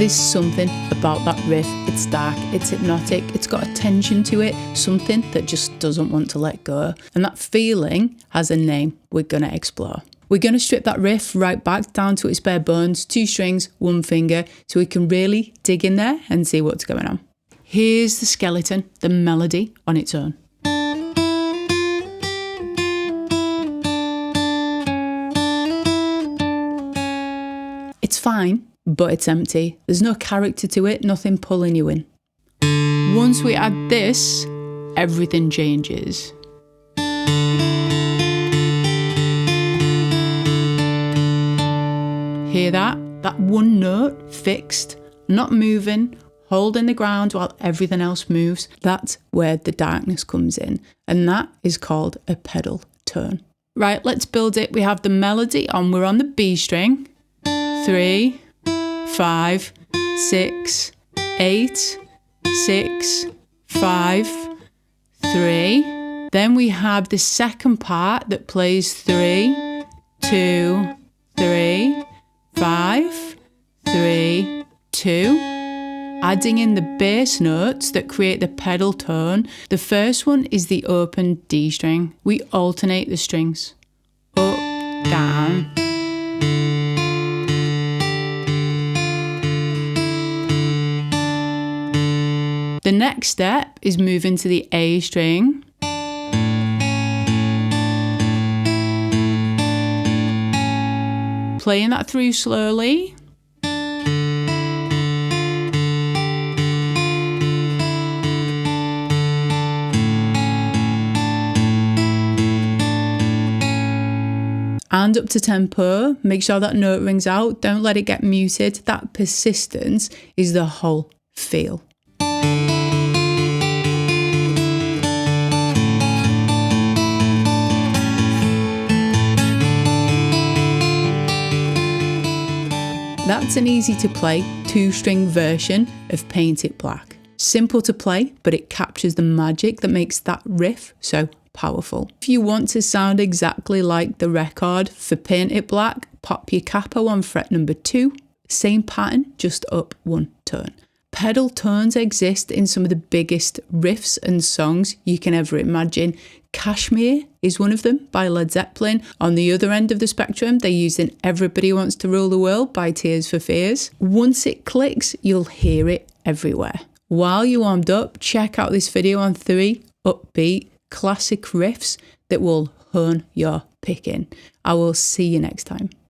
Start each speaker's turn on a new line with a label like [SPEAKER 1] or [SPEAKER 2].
[SPEAKER 1] There's something about that riff. It's dark, it's hypnotic, it's got a tension to it, something that just doesn't want to let go. And that feeling has a name we're going to explore. We're going to strip that riff right back down to its bare bones, 2 strings, 1 finger, so we can really dig in there and see what's going on. Here's the skeleton, the melody on its own. It's fine, but it's empty. There's no character to it, nothing pulling you in. Once we add this, everything changes. Hear that? That one note fixed, not moving, holding the ground while everything else moves. That's where the darkness comes in, and that is called a pedal tone. Right, let's build it. We have the melody on, we're on the B string. 3, 5, 6, 8, 6, 5, 3. Then we have the second part that plays 3, 2, 3, 5, 3, 2. Adding in the bass notes that create the pedal tone. The first one is the open D string. We alternate the strings. Up, down. The next step is moving to the A string. Playing that through slowly. And up to tempo, make sure that note rings out, don't let it get muted. That persistence is the whole feel. That's an easy to play 2-string version of Paint It Black. Simple to play, but it captures the magic that makes that riff so powerful. If you want to sound exactly like the record for Paint It Black, pop your capo on fret number 2, same pattern, just up 1 tone. Pedal tones exist in some of the biggest riffs and songs you can ever imagine. Kashmir is one of them by Led Zeppelin. On the other end of the spectrum, they're used in Everybody Wants to Rule the World by Tears for Fears. Once it clicks, you'll hear it everywhere. While you're warmed up, check out this video on 3 upbeat classic riffs that will hone your picking. I will see you next time.